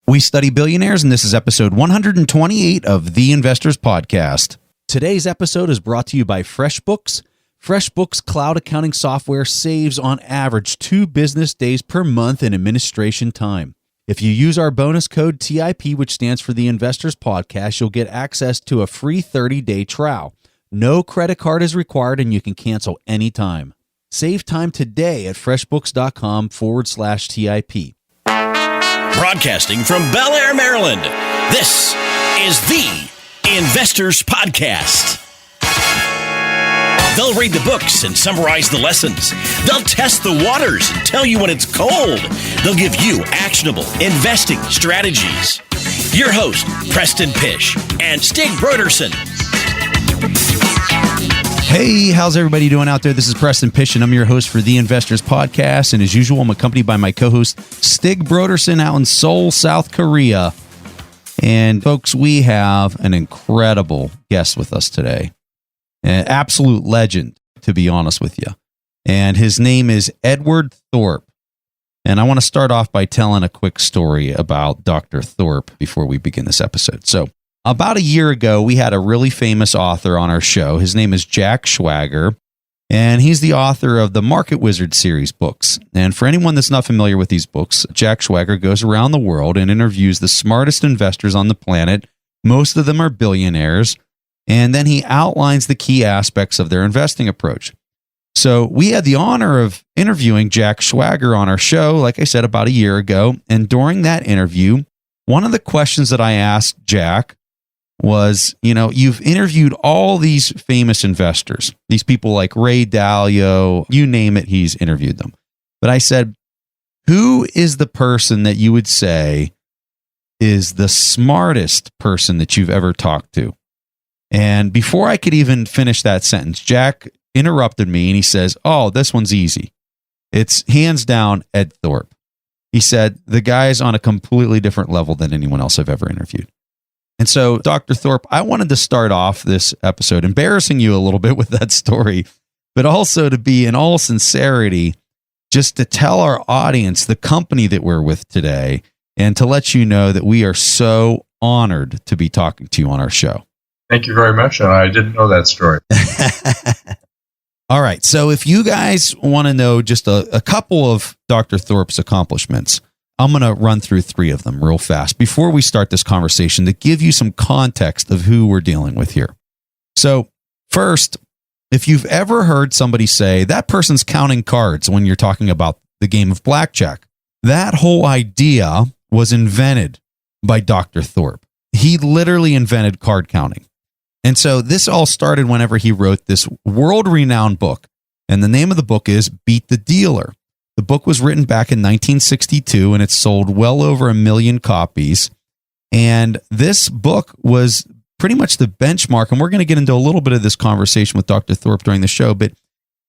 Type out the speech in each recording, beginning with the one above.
We study billionaires, and this is episode 128 of The Investors Podcast. Today's episode is brought to you by FreshBooks. FreshBooks cloud accounting software saves on average 2 business days per month in administration time. If you use our bonus code TIP, which stands for The Investors Podcast, you'll get access to a free 30-day trial. No credit card is required, and you can cancel anytime. Save time today at freshbooks.com/TIP. Broadcasting from Bel Air, Maryland, this is The Investors Podcast. They'll read the books and summarize the lessons. They'll test the waters and tell you when it's cold. They'll give you actionable investing strategies. Your host, Preston Pish and Stig Broderson. Hey, how's everybody doing out there? This is Preston Pish, and I'm your host for The Investors Podcast. And as usual, I'm accompanied by my co-host, Stig Broderson, out in Seoul, South Korea. And folks, we have an incredible guest with us today. An absolute legend, to be honest with you. And his name is Ed Thorp. And I want to start off by telling a quick story about Dr. Thorp before we begin this episode. So, about a year ago, we had a really famous author on our show. His name is Jack Schwager, and he's the author of the Market Wizard series books. And for anyone that's not familiar with these books, Jack Schwager goes around the world and interviews the smartest investors on the planet. Most of them are billionaires, and then he outlines the key aspects of their investing approach. So we had the honor of interviewing Jack Schwager on our show, like I said, about a year ago. And during that interview, one of the questions that I asked Jack was, you've interviewed all these famous investors, these people like Ray Dalio, you name it, he's interviewed them. But I said, who is the person that you would say is the smartest person that you've ever talked to? And before I could even finish that sentence, Jack interrupted me and he says, oh, this one's easy. It's hands down Ed Thorp. He said, the guy's on a completely different level than anyone else I've ever interviewed. And so, Dr. Thorp, I wanted to start off this episode embarrassing you a little bit with that story, but also to be in all sincerity, just to tell our audience the company that we're with today and to let you know that we are so honored to be talking to you on our show. Thank you very much. I didn't know that story. All right. So if you guys want to know just a couple of Dr. Thorp's accomplishments, I'm going to run through 3 of them real fast before we start this conversation to give you some context of who we're dealing with here. So first, if you've ever heard somebody say that person's counting cards when you're talking about the game of Blackjack, that whole idea was invented by Dr. Thorp. He literally invented card counting. And so this all started whenever he wrote this world-renowned book. And the name of the book is Beat the Dealer. The book was written back in 1962, and it sold well over 1 million copies. And this book was pretty much the benchmark, and we're going to get into a little bit of this conversation with Dr. Thorp during the show, but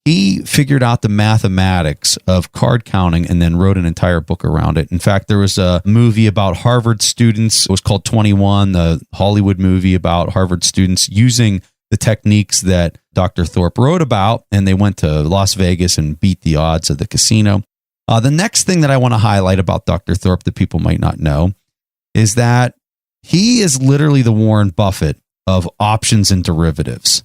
he figured out the mathematics of card counting and then wrote an entire book around it. In fact, there was a movie about Harvard students. It was called 21, the Hollywood movie about Harvard students using the techniques that Dr. Thorp wrote about, and they went to Las Vegas and beat the odds of the casino. The next thing that I want to highlight about Dr. Thorp that people might not know is that he is literally the Warren Buffett of options and derivatives.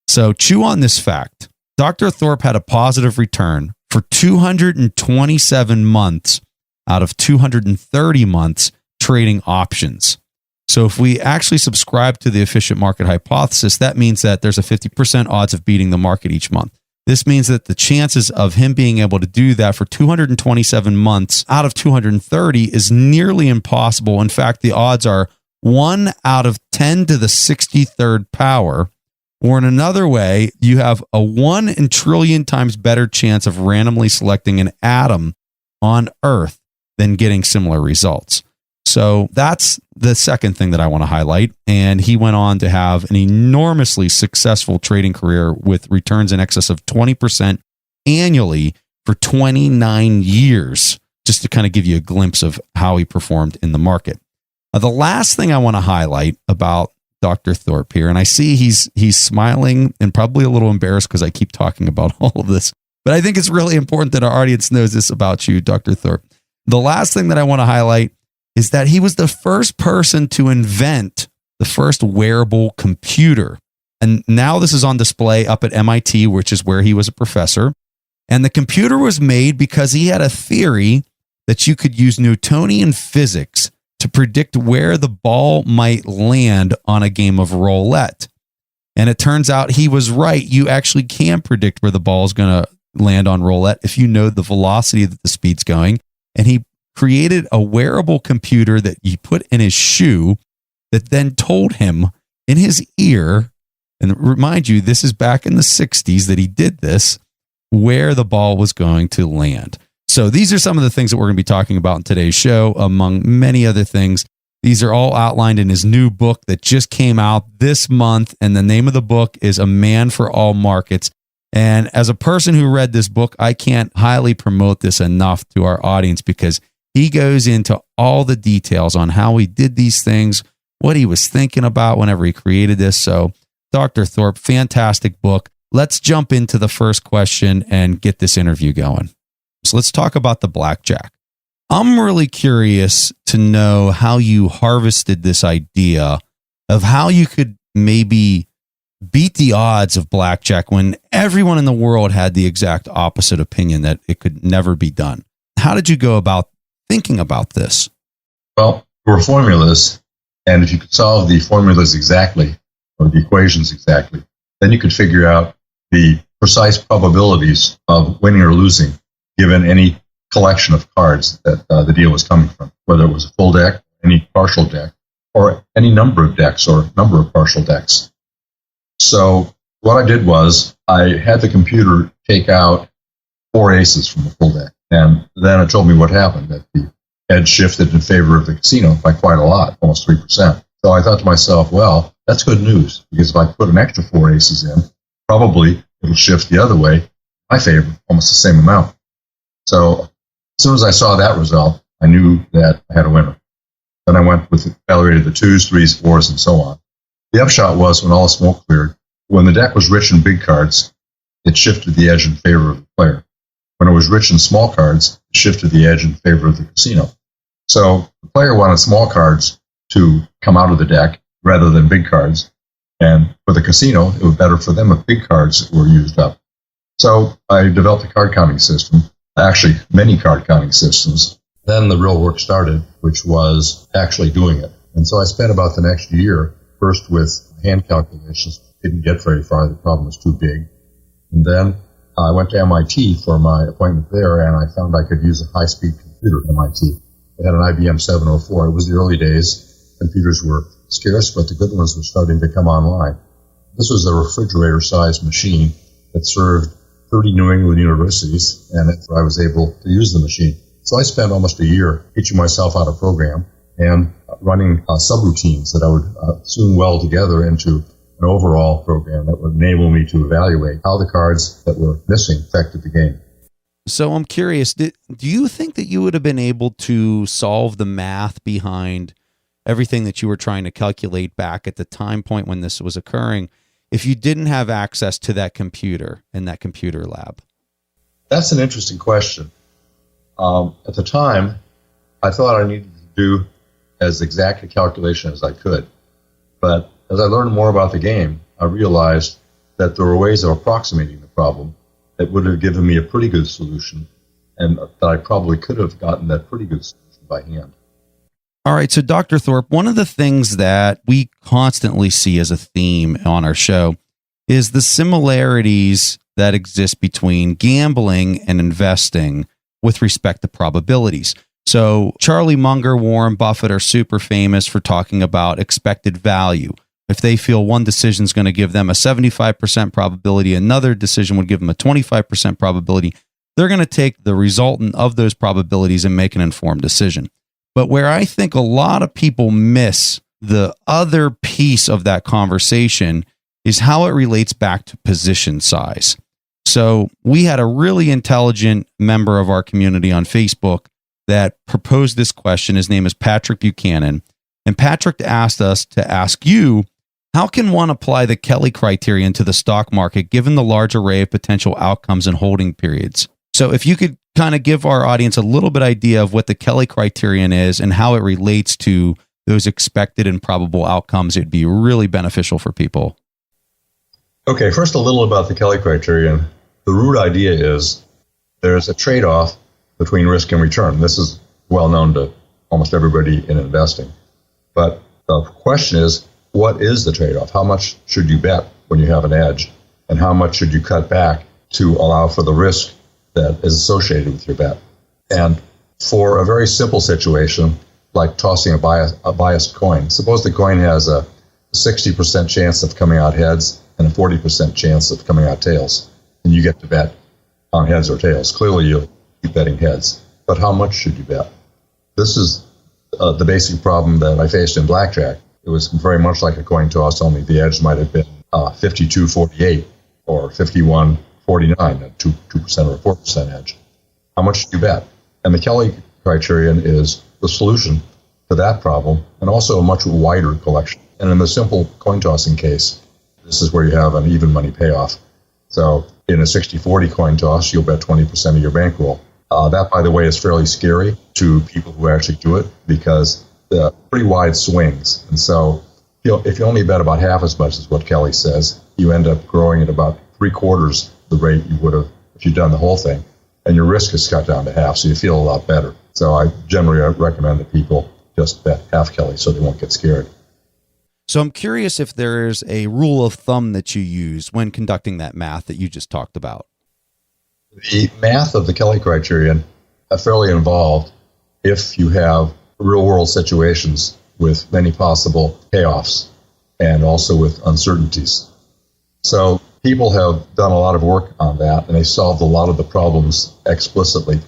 So chew on this fact. Dr. Thorp had a positive return for 227 months out of 230 months trading options. So if we actually subscribe to the efficient market hypothesis, that means that there's a 50% odds of beating the market each month. This means that the chances of him being able to do that for 227 months out of 230 is nearly impossible. In fact, the odds are 1 out of 10 to the 63rd power. Or in another way, you have a 1 in trillion times better chance of randomly selecting an atom on Earth than getting similar results. So that's the second thing that I want to highlight. And he went on to have an enormously successful trading career with returns in excess of 20% annually for 29 years, just to kind of give you a glimpse of how he performed in the market. The last thing I want to highlight about Dr. Thorp here, and I see he's smiling and probably a little embarrassed because I keep talking about all of this, but I think it's really important that our audience knows this about you, Dr. Thorp. The last thing that I want to highlight is that he was the first person to invent the first wearable computer. And now this is on display up at MIT, which is where he was a professor. And the computer was made because he had a theory that you could use Newtonian physics to predict where the ball might land on a game of roulette. And it turns out he was right. You actually can predict where the ball is going to land on roulette if you know the velocity that the speed's going. And he created a wearable computer that he put in his shoe that then told him in his ear, and remind you, this is back in the 60s that he did this, where the ball was going to land. So these are some of the things that we're going to be talking about in today's show, among many other things. These are all outlined in his new book that just came out this month. And the name of the book is A Man for All Markets. And as a person who read this book, I can't highly promote this enough to our audience because he goes into all the details on how he did these things, what he was thinking about whenever he created this. So Dr. Thorp, fantastic book. Let's jump into the first question and get this interview going. So let's talk about the Blackjack. I'm really curious to know how you harvested this idea of how you could maybe beat the odds of Blackjack when everyone in the world had the exact opposite opinion that it could never be done. How did you go about thinking about this? Well, there were formulas, and if you could solve the formulas exactly, or the equations exactly, then you could figure out the precise probabilities of winning or losing given any collection of cards that the deal was coming from, whether it was a full deck, any partial deck, or any number of decks or number of partial decks. So what I did was I had the computer take out 4 aces from the full deck, and then it told me what happened, that the hedge shifted in favor of the casino by quite a lot, almost 3%. So I thought to myself, well, that's good news, because if I put an extra 4 aces in, probably it'll shift the other way in my favor, almost the same amount. So as soon as I saw that result, I knew that I had a winner. Then I went with evaluated the 2s, 3s, 4s, and so on. The upshot was, when all the smoke cleared, when the deck was rich in big cards, it shifted the edge in favor of the player. When it was rich in small cards, it shifted the edge in favor of the casino. So the player wanted small cards to come out of the deck rather than big cards. And for the casino, it was better for them if big cards were used up. So I developed a card counting system, actually many card counting systems. Then the real work started, which was actually doing it. And so I spent about the next year, first with hand calculations. Didn't get very far. The problem was too big. And then I went to MIT for my appointment there, and I found I could use a high-speed computer at MIT. It had an IBM 704. It was the early days. Computers were scarce, but the good ones were starting to come online. This was a refrigerator-sized machine that served 30 New England universities, and I was able to use the machine. So I spent almost a year teaching myself how to program and running subroutines that I would soon weld together into an overall program that would enable me to evaluate how the cards that were missing affected the game. So I'm curious, do you think that you would have been able to solve the math behind everything that you were trying to calculate back at the time point when this was occurring if you didn't have access to that computer in that computer lab? That's an interesting question. At the time, I thought I needed to do as exact a calculation as I could. But as I learned more about the game, I realized that there were ways of approximating the problem that would have given me a pretty good solution, and that I probably could have gotten that pretty good solution by hand. All right, so Dr. Thorp, one of the things that we constantly see as a theme on our show is the similarities that exist between gambling and investing with respect to probabilities. So Charlie Munger, Warren Buffett are super famous for talking about expected value. If they feel one decision is going to give them a 75% probability, another decision would give them a 25% probability, they're going to take the resultant of those probabilities and make an informed decision. But where I think a lot of people miss the other piece of that conversation is how it relates back to position size. So we had a really intelligent member of our community on Facebook that proposed this question. His name is Patrick Buchanan. And Patrick asked us to ask you, how can one apply the Kelly criterion to the stock market given the large array of potential outcomes and holding periods? So if you could kind of give our audience a little bit idea of what the Kelly criterion is and how it relates to those expected and probable outcomes, it'd be really beneficial for people. Okay, first a little about the Kelly criterion. The root idea is there's a trade-off between risk and return. This is well known to almost everybody in investing. But the question is, what is the trade-off? How much should you bet when you have an edge? And how much should you cut back to allow for the risk that is associated with your bet? And for a very simple situation, like tossing a biased coin, suppose the coin has a 60% chance of coming out heads and a 40% chance of coming out tails, and you get to bet on heads or tails. Clearly, you'll keep betting heads, but how much should you bet? This is the basic problem that I faced in Blackjack. It was very much like a coin toss, only the edge might have been 52-48 or 51-49, a 2% or a 4% edge. How much should you bet? And the Kelly criterion is the solution to that problem, and also a much wider collection. And in the simple coin tossing case, this is where you have an even money payoff. So in a 60-40 coin toss, you'll bet 20% of your bankroll. That, by the way, is fairly scary to people who actually do it because they're pretty wide swings. And so if you only bet about half as much as what Kelly says, you end up growing at about 3/4 the rate you would have if you'd done the whole thing. And your risk is cut down to half, so you feel a lot better. So I generally recommend that people just bet half Kelly so they won't get scared. So I'm curious if there's a rule of thumb that you use when conducting that math that you just talked about. The math of the Kelly criterion are fairly involved if you have real-world situations with many possible payoffs and also with uncertainties. So people have done a lot of work on that, and they solved a lot of the problems explicitly.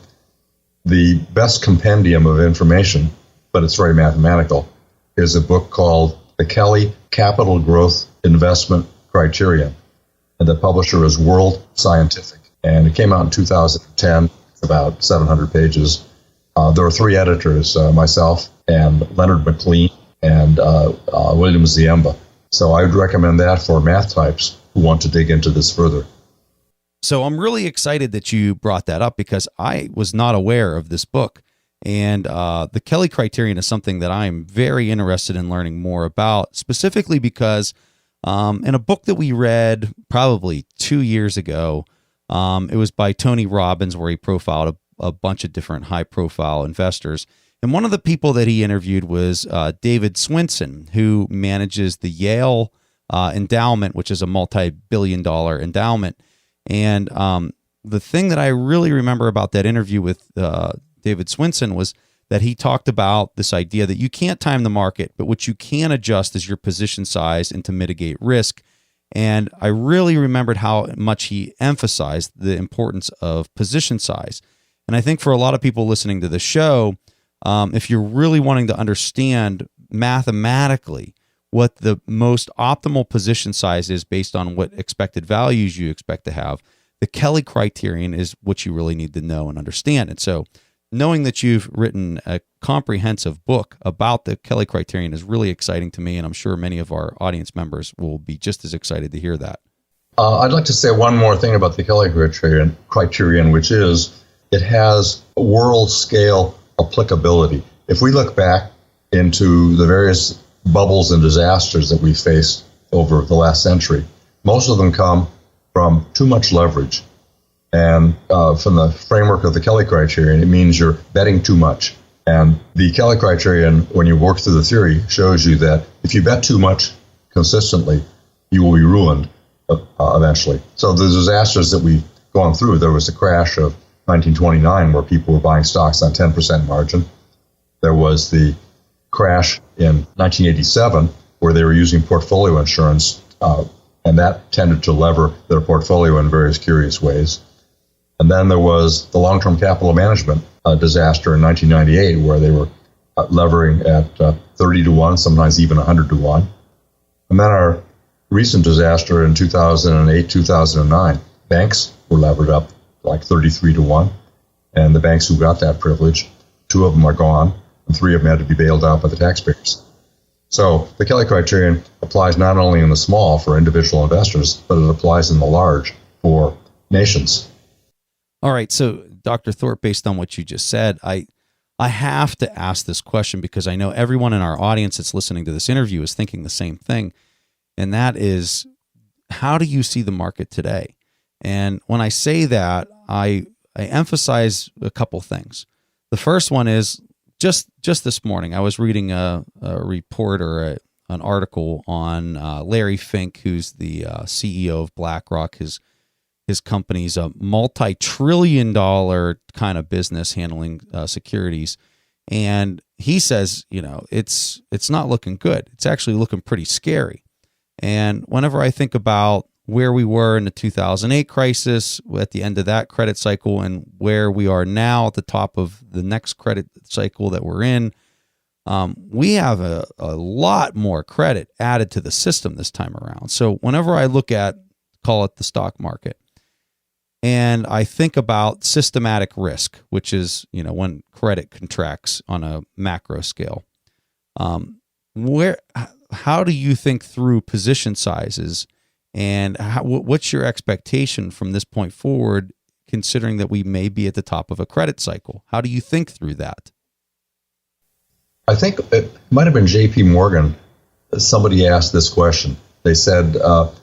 The best compendium of information, but it's very mathematical, is a book called The Kelly Capital Growth Investment Criterion, and the publisher is World Scientific. And it came out in 2010, about 700 pages. There were 3 editors, myself and Leonard McLean and William Ziemba. So I would recommend that for math types who want to dig into this further. So I'm really excited that you brought that up because I was not aware of this book. And the Kelly criterion is something that I'm very interested in learning more about, specifically because in a book that we read probably 2 years ago, it was by Tony Robbins, where he profiled a bunch of different high-profile investors. And one of the people that he interviewed was David Swinson, who manages the Yale endowment, which is a multi-billion-dollar endowment. And the thing that I really remember about that interview with David Swinson was that he talked about this idea that you can't time the market, but what you can adjust is your position size and to mitigate risk. And I really remembered how much he emphasized the importance of position size. And I think for a lot of people listening to the show, if you're really wanting to understand mathematically what the most optimal position size is based on what expected values you expect to have, the Kelly criterion is what you really need to know and understand. And so knowing that you've written a comprehensive book about the Kelly criterion is really exciting to me, and I'm sure many of our audience members will be just as excited to hear that. I'd like to say one more thing about the Kelly criterion, which is it has world scale applicability. If we look back into the various bubbles and disasters that we've faced over the last century, most of them come from too much leverage. And from the framework of the Kelly criterion, it means you're betting too much. And the Kelly criterion, when you work through the theory, shows you that if you bet too much consistently, you will be ruined eventually. So the disasters that we've gone through, there was a crash of 1929 where people were buying stocks on 10% margin. There was the crash in 1987 where they were using portfolio insurance, and that tended to lever their portfolio in various curious ways. And then there was the long-term capital management disaster in 1998 where they were levering at 30 to 1, sometimes even 100 to 1. And then our recent disaster in 2008, 2009, banks were levered up like 33 to 1. And the banks who got that privilege, 2 of them are gone, and 3 of them had to be bailed out by the taxpayers. So the Kelly criterion applies not only in the small for individual investors, but it applies in the large for nations. All right. So, Dr. Thorp, based on what you just said, I have to ask this question because I know everyone in our audience that's listening to this interview is thinking the same thing. And that is, how do you see the market today? And when I say that, I emphasize a couple things. The first one is just this morning, I was reading a report or an article on Larry Fink, who's the CEO of BlackRock. His company's a multi-trillion-dollar kind of business handling securities. And he says, it's not looking good. It's actually looking pretty scary. And whenever I think about where we were in the 2008 crisis at the end of that credit cycle and where we are now at the top of the next credit cycle that we're in, we have a lot more credit added to the system this time around. So whenever I look at, call it the stock market, and I think about systematic risk, which is, when credit contracts on a macro scale, how do you think through position sizes, and what's your expectation from this point forward, considering that we may be at the top of a credit cycle? How do you think through that? I think it might have been J.P. Morgan. Somebody asked this question. They said,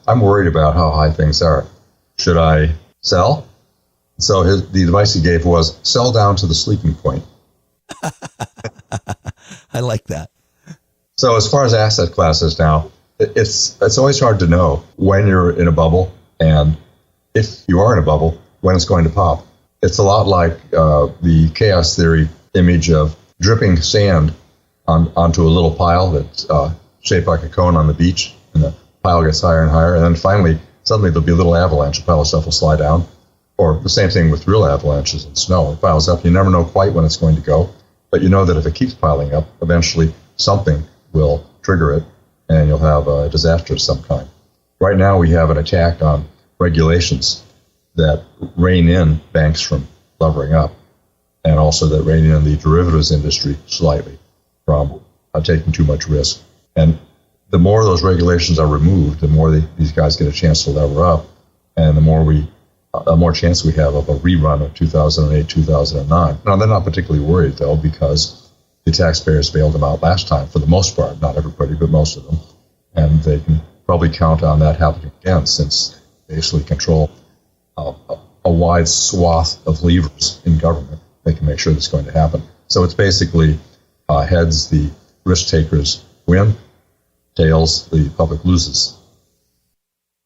I'm worried about how high things are. Should I sell? So the advice he gave was sell down to the sleeping point. I like that. So as far as asset classes now, it's always hard to know when you're in a bubble, and if you are in a bubble, when it's going to pop. It's a lot like the chaos theory image of dripping sand onto a little pile that's shaped like a cone on the beach, and the pile gets higher and higher, and then finally, suddenly there'll be a little avalanche, a pile of stuff will slide down. Or the same thing with real avalanches and snow. It piles up. You never know quite when it's going to go, but you know that if it keeps piling up, eventually something will trigger it, and you'll have a disaster of some kind. Right now, we have an attack on regulations that rein in banks from levering up, and also that rein in the derivatives industry slightly from taking too much risk. And the more those regulations are removed, the more these guys get a chance to lever up, and the more chance we have of a rerun of 2008, 2009. Now, they're not particularly worried, though, because the taxpayers bailed them out last time, for the most part, not everybody, but most of them. And they can probably count on that happening again, since they basically control a wide swath of levers in government. They can make sure that's going to happen. So it's basically heads, the risk takers win, tails, the public loses.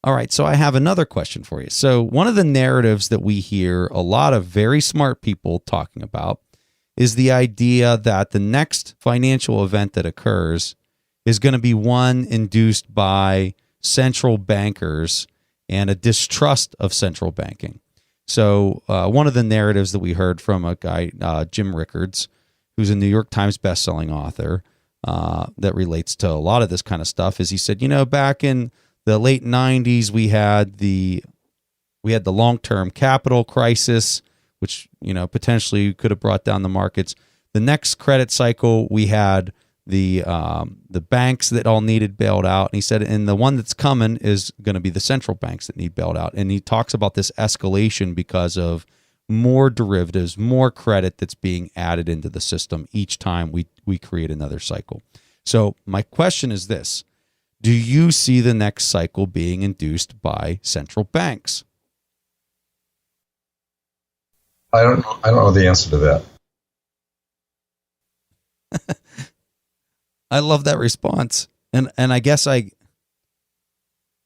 All right, so I have another question for you. So one of the narratives that we hear a lot of very smart people talking about is the idea that the next financial event that occurs is going to be one induced by central bankers and a distrust of central banking. So one of the narratives that we heard from a guy, Jim Rickards, who's a New York Times bestselling author, that relates to a lot of this kind of stuff, is he said, back in the late 90s, we had the long-term capital crisis, which potentially could have brought down the markets. The next credit cycle, we had the banks that all needed bailed out. And he said, and the one that's coming is going to be the central banks that need bailed out. And he talks about this escalation because of more derivatives, more credit that's being added into the system each time we create another cycle. So my question is this: do you see the next cycle being induced by central banks? I don't know the answer to that. I love that response. And I guess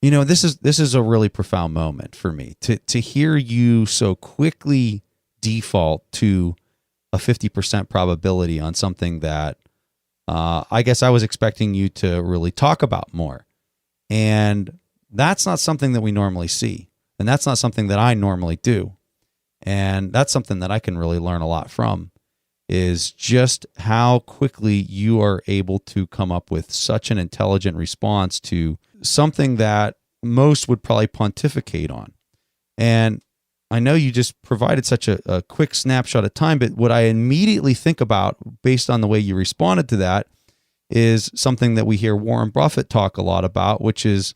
this is a really profound moment for me to hear you so quickly default to a 50% probability on something that I guess I was expecting you to really talk about more. And that's not something that we normally see. And that's not something that I normally do. And that's something that I can really learn a lot from, is just how quickly you are able to come up with such an intelligent response to something that most would probably pontificate on. And I know you just provided such a quick snapshot of time, but what I immediately think about based on the way you responded to that is something that we hear Warren Buffett talk a lot about, which is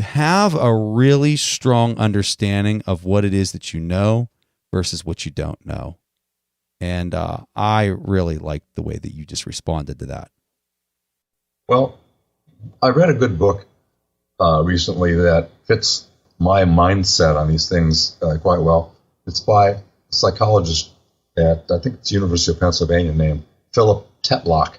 have a really strong understanding of what it is that you know versus what you don't know. And I really liked the way that you just responded to that. Well, I read a good book recently that fits my mindset on these things quite well. It's by a psychologist at, I think it's the University of Pennsylvania, named Philip Tetlock.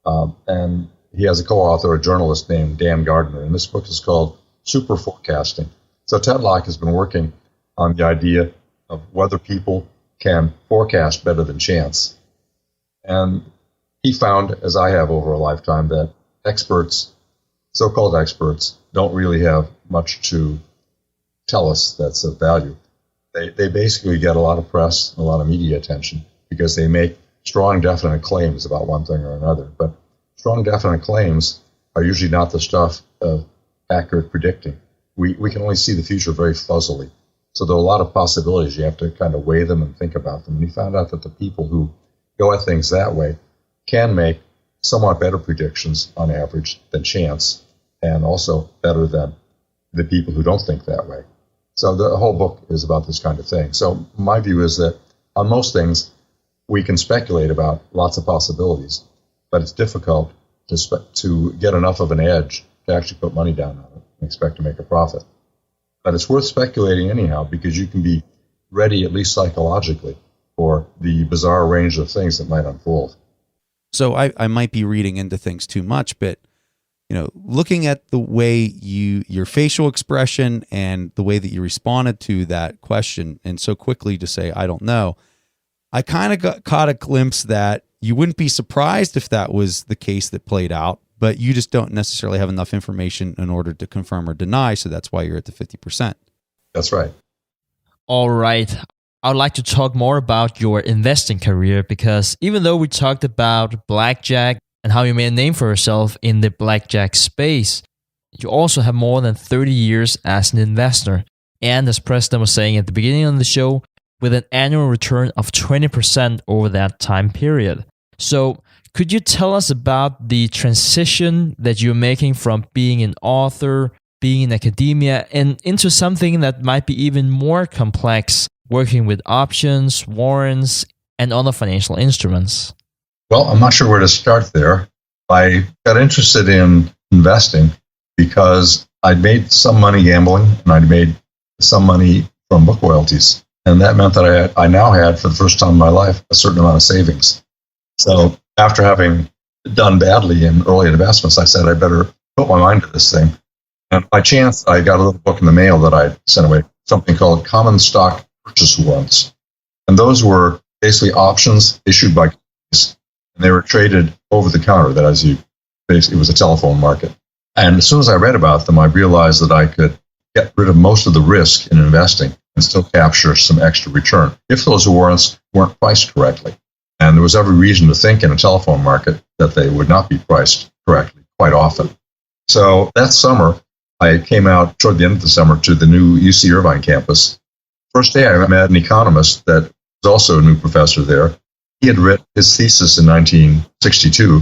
And he has a co-author, a journalist named Dan Gardner. And this book is called Super Forecasting. So Tetlock has been working on the idea of whether people can forecast better than chance. And he found, as I have over a lifetime, that experts, so-called experts, don't really have much to tell us that's of value. They basically get a lot of press and a lot of media attention because they make strong, definite claims about one thing or another. But strong, definite claims are usually not the stuff of accurate predicting. We can only see the future very fuzzily. So there are a lot of possibilities. You have to kind of weigh them and think about them. And he found out that the people who go at things that way can make somewhat better predictions on average than chance, and also better than the people who don't think that way. So the whole book is about this kind of thing. So my view is that on most things, we can speculate about lots of possibilities, but it's difficult to get enough of an edge to actually put money down on it and expect to make a profit. But it's worth speculating anyhow, because you can be ready, at least psychologically, for the bizarre range of things that might unfold. So I might be reading into things too much, but looking at the way your facial expression and the way that you responded to that question, and so quickly to say, I don't know, I kind of caught a glimpse that you wouldn't be surprised if that was the case that played out, but you just don't necessarily have enough information in order to confirm or deny. So that's why you're at the 50%. That's right. All right. I would like to talk more about your investing career, because even though we talked about Blackjack and how you made a name for yourself in the Blackjack space, you also have more than 30 years as an investor. And as Preston was saying at the beginning of the show, with an annual return of 20% over that time period. So could you tell us about the transition that you're making from being an author, being in academia, and into something that might be even more complex, working with options, warrants, and other financial instruments? Well, I'm not sure where to start there. I got interested in investing because I'd made some money gambling and I'd made some money from book royalties. And that meant that I now had, for the first time in my life, a certain amount of savings. So after having done badly in early investments, I said I better put my mind to this thing. And by chance, I got a little book in the mail that I sent away, something called Common Stock Purchase Warrants. And those were basically options issued by companies, and they were traded over the counter. That is, basically, it was a telephone market. And as soon as I read about them, I realized that I could get rid of most of the risk in investing and still capture some extra return if those warrants weren't priced correctly. And there was every reason to think in a telephone market that they would not be priced correctly quite often. So that summer, I came out toward the end of the summer to the new UC Irvine campus. First day, I met an economist that was also a new professor there. He had written his thesis in 1962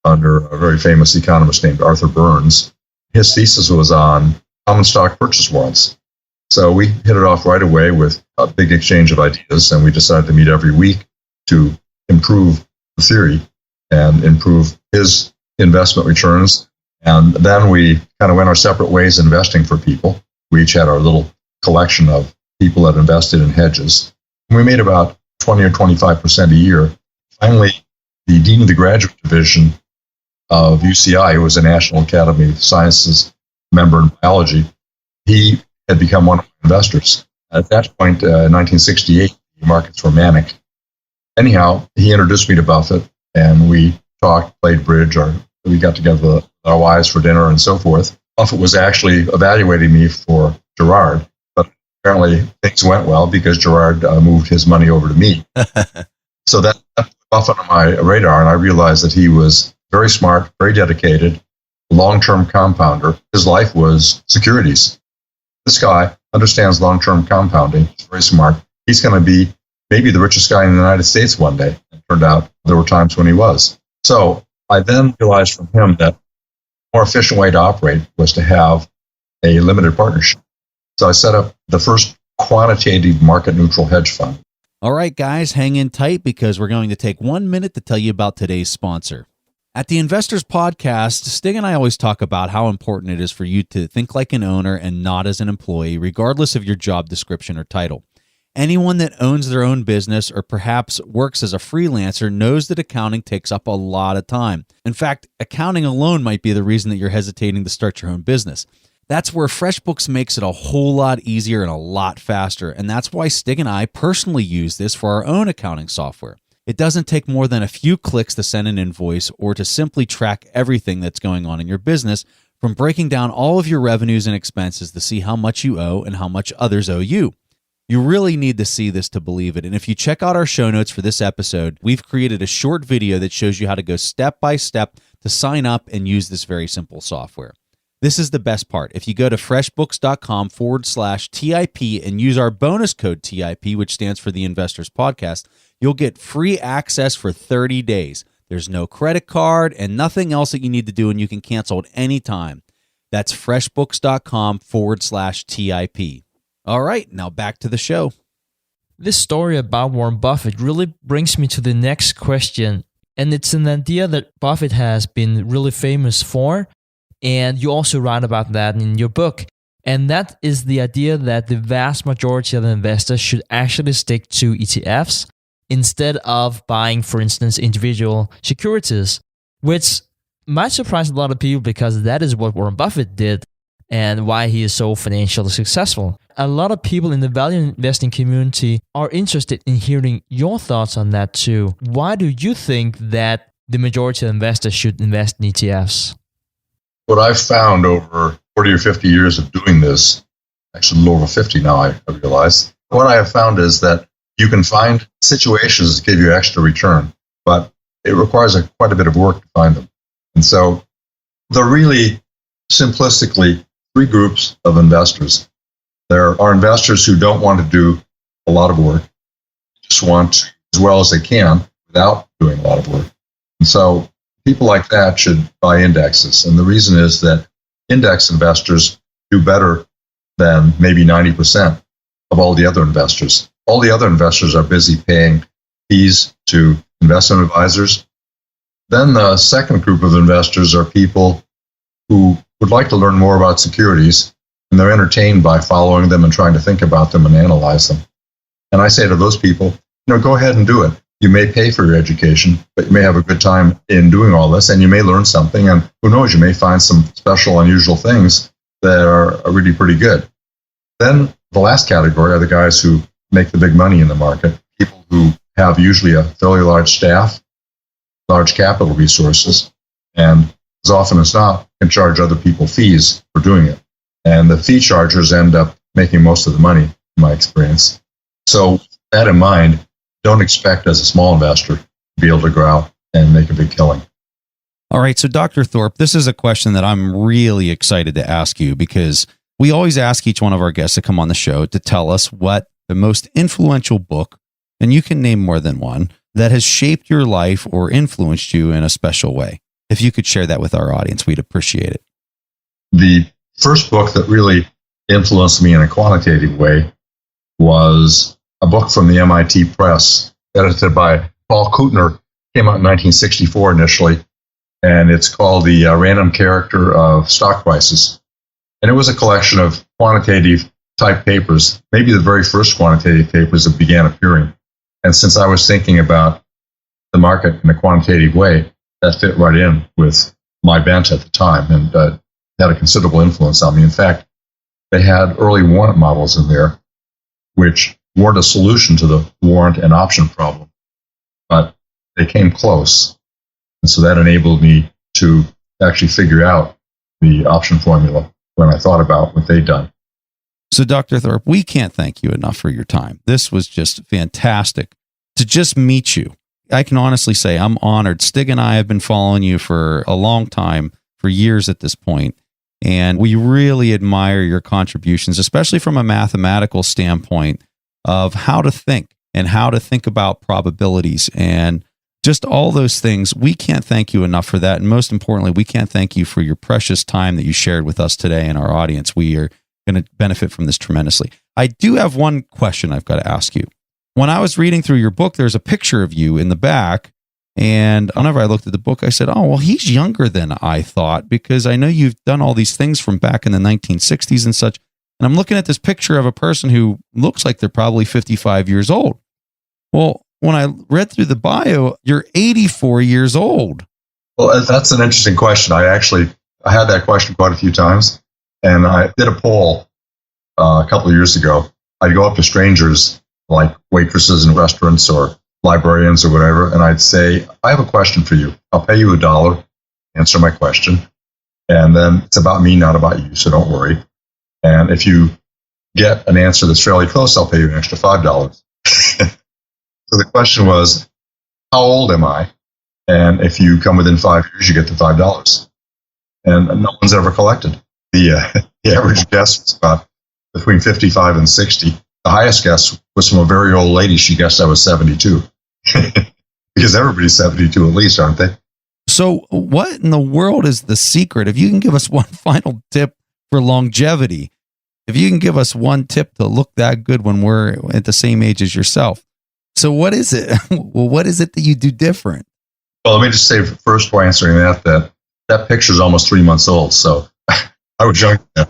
under a very famous economist named Arthur Burns. His thesis was on common stock purchase warrants. So we hit it off right away with a big exchange of ideas, and we decided to meet every week to improve the theory and improve his investment returns. And then we kind of went our separate ways investing for people. We each had our little collection of people that invested in hedges. And we made about 20 or 25% a year. Finally, the dean of the graduate division of UCI, who was a National Academy of Sciences member in biology, he had become one of my investors. At that point, in 1968, the markets were manic. Anyhow, he introduced me to Buffett, and we talked, played bridge, or we got together with our wives for dinner and so forth. Buffett was actually evaluating me for Gerard, but apparently things went well because Gerard moved his money over to me. So that put Buffett on my radar, and I realized that he was very smart, very dedicated, long-term compounder. His life was securities. This guy understands long-term compounding. He's very smart. He's going to be maybe the richest guy in the United States one day. It turned out there were times when he was. So I then realized from him that a more efficient way to operate was to have a limited partnership. So I set up the first quantitative market neutral hedge fund. All right, guys, hang in tight because we're going to take 1 minute to tell you about today's sponsor. At the Investors Podcast, Stig and I always talk about how important it is for you to think like an owner and not as an employee, regardless of your job description or title. Anyone that owns their own business or perhaps works as a freelancer knows that accounting takes up a lot of time. In fact, accounting alone might be the reason that you're hesitating to start your own business. That's where FreshBooks makes it a whole lot easier and a lot faster, and that's why Stig and I personally use this for our own accounting software. It doesn't take more than a few clicks to send an invoice or to simply track everything that's going on in your business, from breaking down all of your revenues and expenses to see how much you owe and how much others owe you. You really need to see this to believe it, and if you check out our show notes for this episode, we've created a short video that shows you how to go step by step to sign up and use this very simple software. This is the best part. If you go to freshbooks.com/TIP and use our bonus code TIP, which stands for the Investors Podcast, you'll get free access for 30 days. There's no credit card and nothing else that you need to do, and you can cancel at any time. That's freshbooks.com/TIP. All right, now back to the show. This story about Warren Buffett really brings me to the next question, and it's an idea that Buffett has been really famous for. And you also write about that in your book. And that is the idea that the vast majority of investors should actually stick to ETFs instead of buying, for instance, individual securities, which might surprise a lot of people because that is what Warren Buffett did and why he is so financially successful. A lot of people in the value investing community are interested in hearing your thoughts on that too. Why do you think that the majority of investors should invest in ETFs? What I've found over 40 or 50 years of doing this, actually a little over 50 now, I realize, what I have found is that you can find situations that give you extra return, but it requires quite a bit of work to find them. And so there are really simplistically three groups of investors. There are investors who don't want to do a lot of work, just want as well as they can without doing a lot of work. And so people like that should buy indexes. And the reason is that index investors do better than maybe 90% of all the other investors. All the other investors are busy paying fees to investment advisors. Then the second group of investors are people who would like to learn more about securities, and they're entertained by following them and trying to think about them and analyze them. And I say to those people, go ahead and do it. You may pay for your education, but you may have a good time in doing all this, and you may learn something, and who knows, you may find some special, unusual things that are really pretty good. Then the last category are the guys who make the big money in the market, people who have usually a fairly large staff, large capital resources, and as often as not, can charge other people fees for doing it. And the fee chargers end up making most of the money, in my experience. So with that in mind, don't expect as a small investor to be able to go out and make a big killing. All right, so Dr. Thorp, this is a question that I'm really excited to ask you because we always ask each one of our guests to come on the show to tell us what the most influential book, and you can name more than one, that has shaped your life or influenced you in a special way. If you could share that with our audience, we'd appreciate it. The first book that really influenced me in a quantitative way was a book from the MIT Press, edited by Paul Kuttner, came out in 1964 initially, and it's called The Random Character of Stock Prices. And it was a collection of quantitative type papers, maybe the very first quantitative papers that began appearing. And since I was thinking about the market in a quantitative way, that fit right in with my bent at the time and had a considerable influence on me. In fact, they had early warrant models in there, which weren't a solution to the warrant and option problem, but they came close. And so that enabled me to actually figure out the option formula when I thought about what they'd done. So Dr. Thorp, we can't thank you enough for your time. This was just fantastic to just meet you. I can honestly say I'm honored. Stig and I have been following you for a long time, for years at this point, and we really admire your contributions, especially from a mathematical standpoint of how to think and how to think about probabilities and just all those things. We can't thank you enough for that. And most importantly, we can't thank you for your precious time that you shared with us today and our audience. We are going to benefit from this tremendously. I do have one question I've got to ask you. When I was reading through your book, there's a picture of you in the back. And whenever I looked at the book, I said, oh, well, he's younger than I thought, because I know you've done all these things from back in the 1960s and such. And I'm looking at this picture of a person who looks like they're probably 55 years old. Well, when I read through the bio, you're 84 years old. Well, that's an interesting question. I had that question quite a few times. And I did a poll a couple of years ago. I'd go up to strangers, like waitresses in restaurants or librarians or whatever, and I'd say, I have a question for you. I'll pay you $1, answer my question. And then it's about me, not about you, so don't worry. And if you get an answer that's fairly close, I'll pay you an extra $5. So the question was, how old am I? And if you come within 5 years, you get the $5. And no one's ever collected. The average guess was about between 55 and 60. The highest guess was from a very old lady. She guessed I was 72. Because everybody's 72 at least, aren't they? So what in the world is the secret? If you can give us one final tip for longevity, if you can give us one tip to look that good when we're at the same age as yourself. So what is it? Well, what is it that you do different? Well, let me just say first, before answering that picture is almost 3 months old. So I was young then.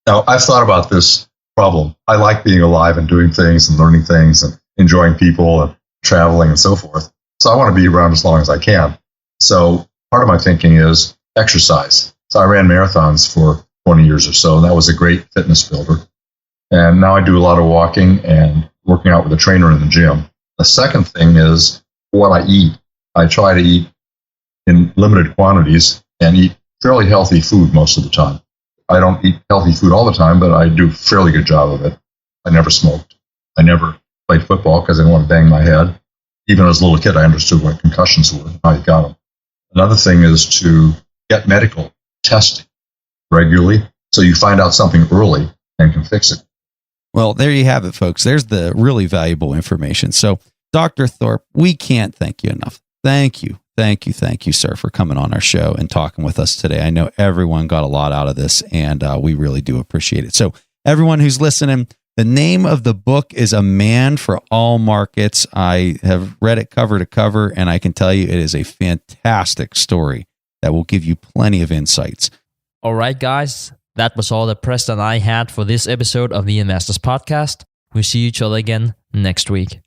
Now, I've thought about this problem. I like being alive and doing things and learning things and enjoying people and traveling and so forth. So I want to be around as long as I can. So part of my thinking is exercise. So I ran marathons for 20 years or so, and that was a great fitness builder. And now I do a lot of walking and working out with a trainer in the gym. The second thing is what I eat. I try to eat in limited quantities and eat fairly healthy food most of the time. I don't eat healthy food all the time, but I do a fairly good job of it. I never smoked. I never played football because I didn't want to bang my head. Even as a little kid, I understood what concussions were and how you got them. Another thing is to get medical testing regularly so you find out something early and can fix it. Well, there you have it, folks. There's the really valuable information. So, Dr. Thorp, we can't thank you enough. Thank you, sir, for coming on our show and talking with us today. I know everyone got a lot out of this, and we really do appreciate it. So, everyone who's listening, the name of the book is A Man for All Markets. I have read it cover to cover, and I can tell you it is a fantastic story that will give you plenty of insights. All right, guys. That was all that Preston and I had for this episode of the Investors Podcast. We'll see each other again next week.